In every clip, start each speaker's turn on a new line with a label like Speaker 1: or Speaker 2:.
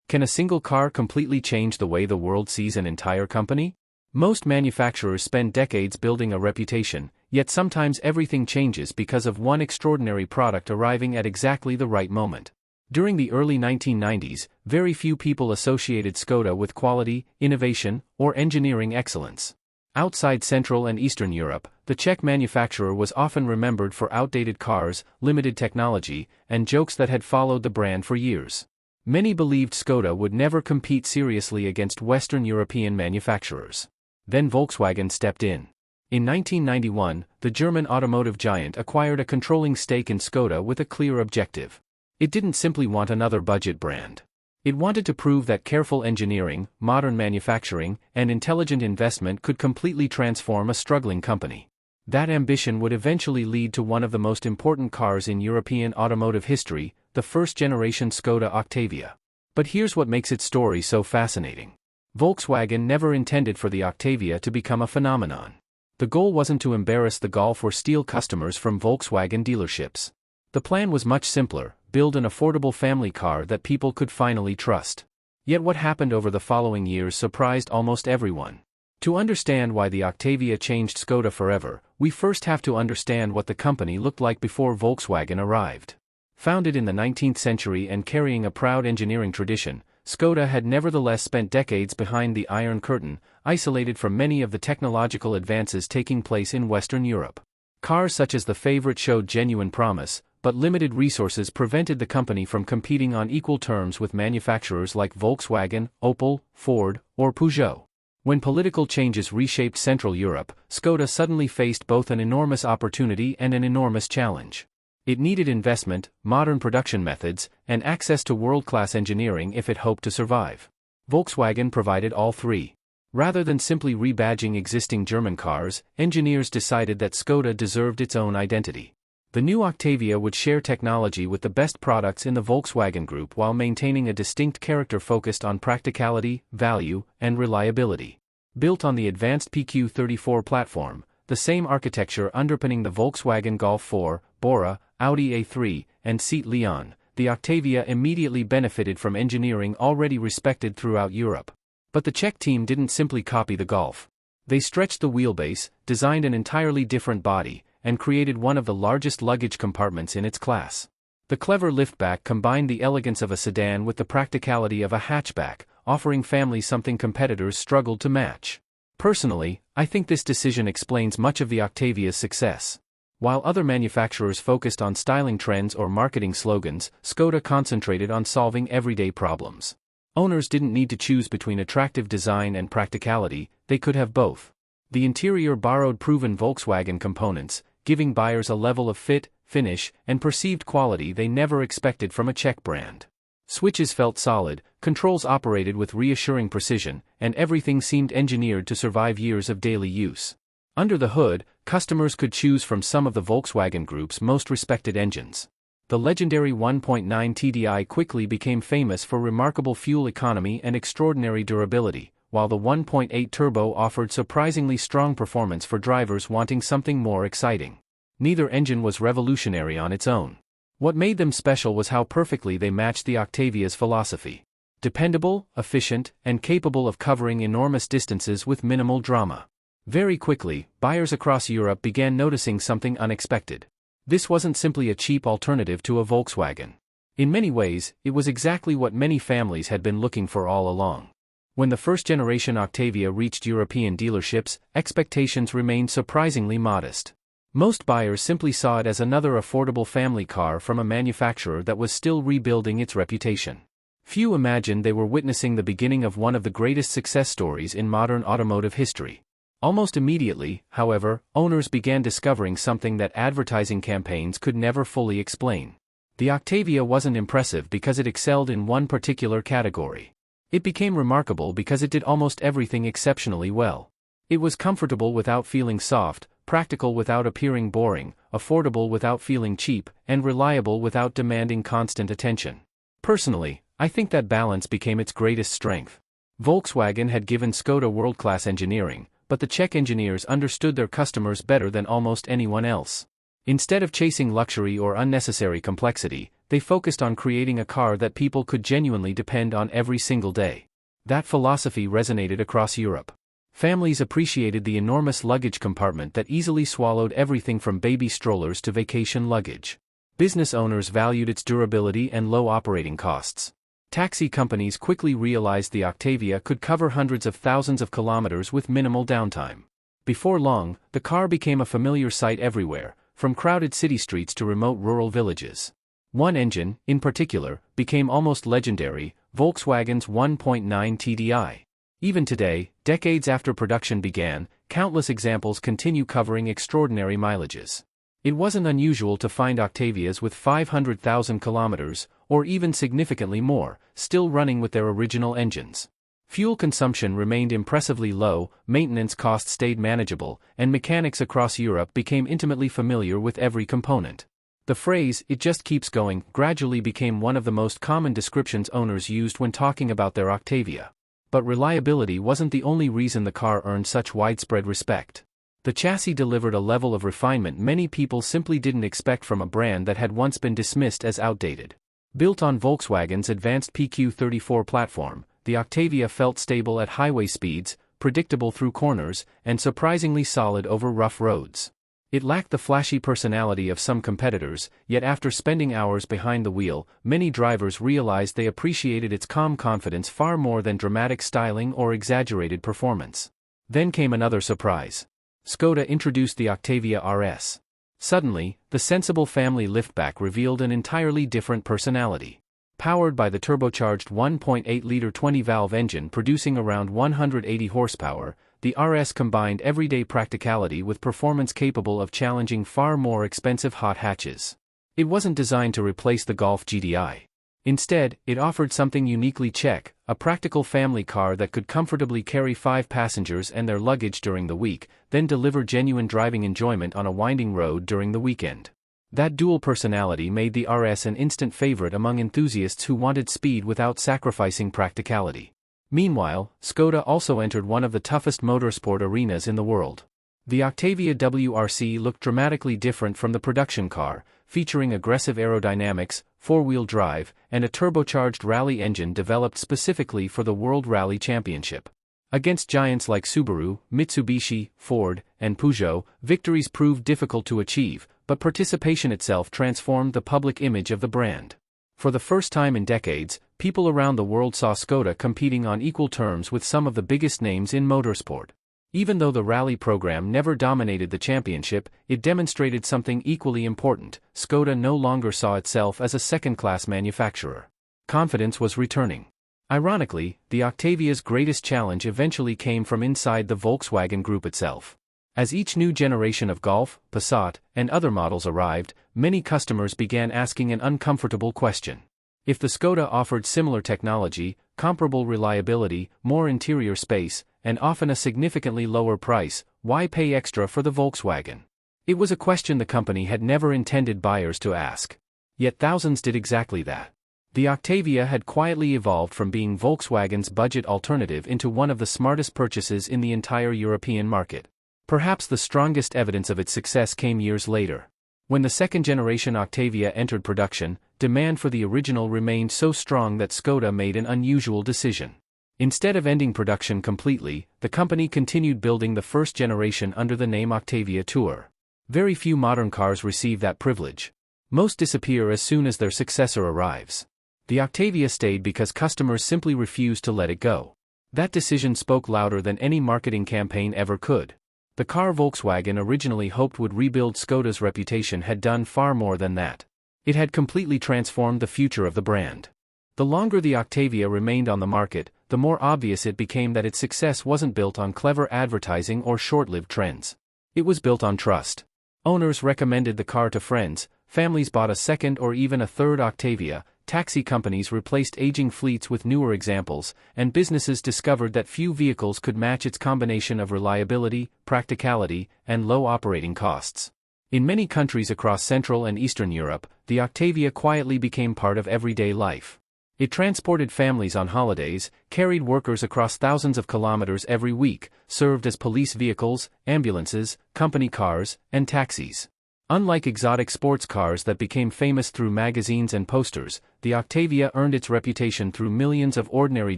Speaker 1: Can a single car completely change the way the world sees an entire company? Most manufacturers spend decades building a reputation, yet sometimes everything changes because of one extraordinary product arriving at exactly the right moment. During the early 1990s, very few people associated Škoda with quality, innovation, or engineering excellence. Outside Central and Eastern Europe, the Czech manufacturer was often remembered for outdated cars, limited technology, and jokes that had followed the brand for years. Many believed Škoda would never compete seriously against Western European manufacturers. Then Volkswagen stepped in. In 1991, the German automotive giant acquired a controlling stake in Škoda with a clear objective. It didn't simply want another budget brand. It wanted to prove that careful engineering, modern manufacturing, and intelligent investment could completely transform a struggling company. That ambition would eventually lead to one of the most important cars in European automotive history, the first-generation Škoda Octavia. But here's what makes its story so fascinating. Volkswagen never intended for the Octavia to become a phenomenon. The goal wasn't to embarrass the Golf or steal customers from Volkswagen dealerships. The plan was much simpler: build an affordable family car that people could finally trust. Yet what happened over the following years surprised almost everyone. To understand why the Octavia changed Škoda forever, we first have to understand what the company looked like before Volkswagen arrived. Founded in the 19th century and carrying a proud engineering tradition, Škoda had nevertheless spent decades behind the Iron Curtain, isolated from many of the technological advances taking place in Western Europe. Cars such as the Favorite showed genuine promise, but limited resources prevented the company from competing on equal terms with manufacturers like Volkswagen, Opel, Ford, or Peugeot. When political changes reshaped Central Europe, Škoda suddenly faced both an enormous opportunity and an enormous challenge. It needed investment, modern production methods, and access to world-class engineering if it hoped to survive. Volkswagen provided all three. Rather than simply rebadging existing German cars, engineers decided that Škoda deserved its own identity. The new Octavia would share technology with the best products in the Volkswagen Group while maintaining a distinct character focused on practicality, value, and reliability. Built on the advanced PQ34 platform, the same architecture underpinning the Volkswagen Golf 4, Bora, Audi A3, and Seat Leon, the Octavia immediately benefited from engineering already respected throughout Europe. But the Czech team didn't simply copy the Golf. They stretched the wheelbase, designed an entirely different body, and created one of the largest luggage compartments in its class. The clever liftback combined the elegance of a sedan with the practicality of a hatchback, offering families something competitors struggled to match. Personally, I think this decision explains much of the Octavia's success. While other manufacturers focused on styling trends or marketing slogans, Škoda concentrated on solving everyday problems. Owners didn't need to choose between attractive design and practicality, they could have both. The interior borrowed proven Volkswagen components, giving buyers a level of fit, finish, and perceived quality they never expected from a Czech brand. Switches felt solid, controls operated with reassuring precision, and everything seemed engineered to survive years of daily use. Under the hood, customers could choose from some of the Volkswagen Group's most respected engines. The legendary 1.9 TDI quickly became famous for remarkable fuel economy and extraordinary durability, while the 1.8 turbo offered surprisingly strong performance for drivers wanting something more exciting. Neither engine was revolutionary on its own. What made them special was how perfectly they matched the Octavia's philosophy. Dependable, efficient, and capable of covering enormous distances with minimal drama. Very quickly, buyers across Europe began noticing something unexpected. This wasn't simply a cheap alternative to a Volkswagen. In many ways, it was exactly what many families had been looking for all along. When the first-generation Octavia reached European dealerships, expectations remained surprisingly modest. Most buyers simply saw it as another affordable family car from a manufacturer that was still rebuilding its reputation. Few imagined they were witnessing the beginning of one of the greatest success stories in modern automotive history. Almost immediately, however, owners began discovering something that advertising campaigns could never fully explain. The Octavia wasn't impressive because it excelled in one particular category. It became remarkable because it did almost everything exceptionally well. It was comfortable without feeling soft, practical without appearing boring, affordable without feeling cheap, and reliable without demanding constant attention. Personally, I think that balance became its greatest strength. Volkswagen had given Škoda world-class engineering, but the Czech engineers understood their customers better than almost anyone else. Instead of chasing luxury or unnecessary complexity, they focused on creating a car that people could genuinely depend on every single day. That philosophy resonated across Europe. Families appreciated the enormous luggage compartment that easily swallowed everything from baby strollers to vacation luggage. Business owners valued its durability and low operating costs. Taxi companies quickly realized the Octavia could cover hundreds of thousands of kilometers with minimal downtime. Before long, the car became a familiar sight everywhere, from crowded city streets to remote rural villages. One engine, in particular, became almost legendary, Volkswagen's 1.9 TDI. Even today, decades after production began, countless examples continue covering extraordinary mileages. It wasn't unusual to find Octavias with 500,000 kilometers, or even significantly more, still running with their original engines. Fuel consumption remained impressively low, maintenance costs stayed manageable, and mechanics across Europe became intimately familiar with every component. The phrase, "it just keeps going," gradually became one of the most common descriptions owners used when talking about their Octavia. But reliability wasn't the only reason the car earned such widespread respect. The chassis delivered a level of refinement many people simply didn't expect from a brand that had once been dismissed as outdated. Built on Volkswagen's advanced PQ34 platform, the Octavia felt stable at highway speeds, predictable through corners, and surprisingly solid over rough roads. It lacked the flashy personality of some competitors, yet after spending hours behind the wheel, many drivers realized they appreciated its calm confidence far more than dramatic styling or exaggerated performance. Then came another surprise. Škoda introduced the Octavia RS. Suddenly, the sensible family liftback revealed an entirely different personality. Powered by the turbocharged 1.8-liter 20-valve engine producing around 180 horsepower, the RS combined everyday practicality with performance capable of challenging far more expensive hot hatches. It wasn't designed to replace the Golf GTI. Instead, it offered something uniquely Czech, a practical family car that could comfortably carry 5 passengers and their luggage during the week, then deliver genuine driving enjoyment on a winding road during the weekend. That dual personality made the RS an instant favorite among enthusiasts who wanted speed without sacrificing practicality. Meanwhile, Škoda also entered one of the toughest motorsport arenas in the world. The Octavia WRC looked dramatically different from the production car, featuring aggressive aerodynamics, four-wheel drive, and a turbocharged rally engine developed specifically for the World Rally Championship. Against giants like Subaru, Mitsubishi, Ford, and Peugeot, victories proved difficult to achieve, but participation itself transformed the public image of the brand. For the first time in decades, people around the world saw Škoda competing on equal terms with some of the biggest names in motorsport. Even though the rally program never dominated the championship, it demonstrated something equally important: Škoda no longer saw itself as a second-class manufacturer. Confidence was returning. Ironically, the Octavia's greatest challenge eventually came from inside the Volkswagen Group itself. As each new generation of Golf, Passat, and other models arrived, many customers began asking an uncomfortable question. If the Škoda offered similar technology, comparable reliability, more interior space, and often a significantly lower price, why pay extra for the Volkswagen? It was a question the company had never intended buyers to ask. Yet thousands did exactly that. The Octavia had quietly evolved from being Volkswagen's budget alternative into one of the smartest purchases in the entire European market. Perhaps the strongest evidence of its success came years later. When the second-generation Octavia entered production, demand for the original remained so strong that Škoda made an unusual decision. Instead of ending production completely, the company continued building the first generation under the name Octavia Tour. Very few modern cars receive that privilege. Most disappear as soon as their successor arrives. The Octavia stayed because customers simply refused to let it go. That decision spoke louder than any marketing campaign ever could. The car Volkswagen originally hoped would rebuild Škoda's reputation had done far more than that. It had completely transformed the future of the brand. The longer the Octavia remained on the market, the more obvious it became that its success wasn't built on clever advertising or short-lived trends. It was built on trust. Owners recommended the car to friends, families bought a second or even a third Octavia, taxi companies replaced aging fleets with newer examples, and businesses discovered that few vehicles could match its combination of reliability, practicality, and low operating costs. In many countries across Central and Eastern Europe, the Octavia quietly became part of everyday life. It transported families on holidays, carried workers across thousands of kilometers every week, served as police vehicles, ambulances, company cars, and taxis. Unlike exotic sports cars that became famous through magazines and posters, the Octavia earned its reputation through millions of ordinary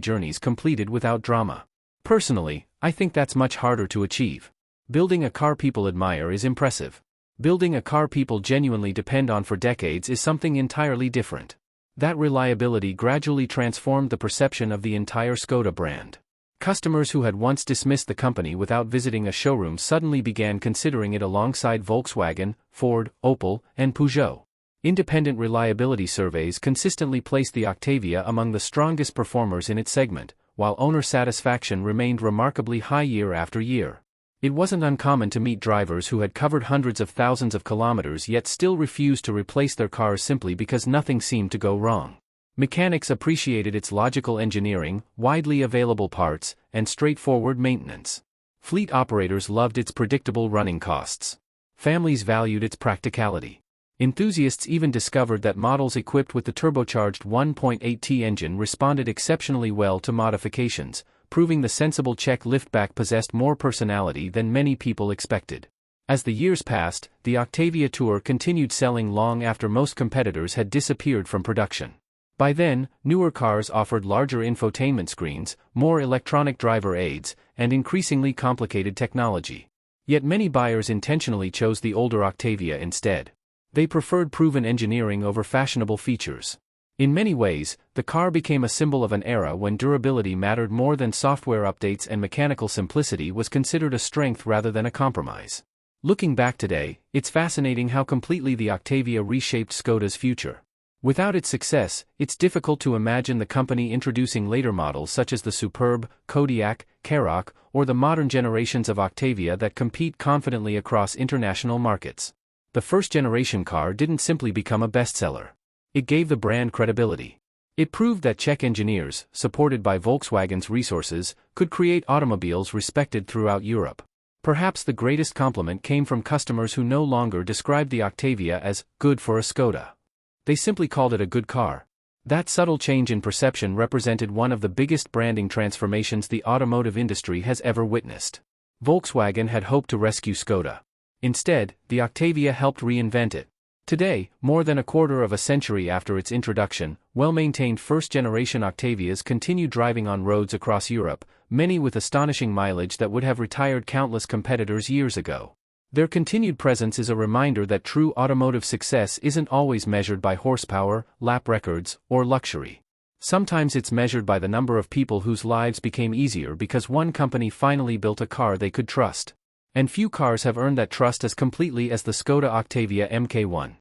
Speaker 1: journeys completed without drama. Personally, I think that's much harder to achieve. Building a car people admire is impressive. Building a car people genuinely depend on for decades is something entirely different. That reliability gradually transformed the perception of the entire Škoda brand. Customers who had once dismissed the company without visiting a showroom suddenly began considering it alongside Volkswagen, Ford, Opel, and Peugeot. Independent reliability surveys consistently placed the Octavia among the strongest performers in its segment, while owner satisfaction remained remarkably high year after year. It wasn't uncommon to meet drivers who had covered hundreds of thousands of kilometers yet still refused to replace their cars simply because nothing seemed to go wrong. Mechanics appreciated its logical engineering, widely available parts, and straightforward maintenance. Fleet operators loved its predictable running costs. Families valued its practicality. Enthusiasts even discovered that models equipped with the turbocharged 1.8T engine responded exceptionally well to modifications, proving the sensible Czech liftback possessed more personality than many people expected. As the years passed, the Octavia Tour continued selling long after most competitors had disappeared from production. By then, newer cars offered larger infotainment screens, more electronic driver aids, and increasingly complicated technology. Yet many buyers intentionally chose the older Octavia instead. They preferred proven engineering over fashionable features. In many ways, the car became a symbol of an era when durability mattered more than software updates and mechanical simplicity was considered a strength rather than a compromise. Looking back today, it's fascinating how completely the Octavia reshaped Škoda's future. Without its success, it's difficult to imagine the company introducing later models such as the Superb, Kodiaq, Karoq, or the modern generations of Octavia that compete confidently across international markets. The first-generation car didn't simply become a bestseller. It gave the brand credibility. It proved that Czech engineers, supported by Volkswagen's resources, could create automobiles respected throughout Europe. Perhaps the greatest compliment came from customers who no longer described the Octavia as good for a Škoda. They simply called it a good car. That subtle change in perception represented one of the biggest branding transformations the automotive industry has ever witnessed. Volkswagen had hoped to rescue Škoda. Instead, the Octavia helped reinvent it. Today, more than a quarter of a century after its introduction, well-maintained first-generation Octavias continue driving on roads across Europe, many with astonishing mileage that would have retired countless competitors years ago. Their continued presence is a reminder that true automotive success isn't always measured by horsepower, lap records, or luxury. Sometimes it's measured by the number of people whose lives became easier because one company finally built a car they could trust. And few cars have earned that trust as completely as the Škoda Octavia Mk1.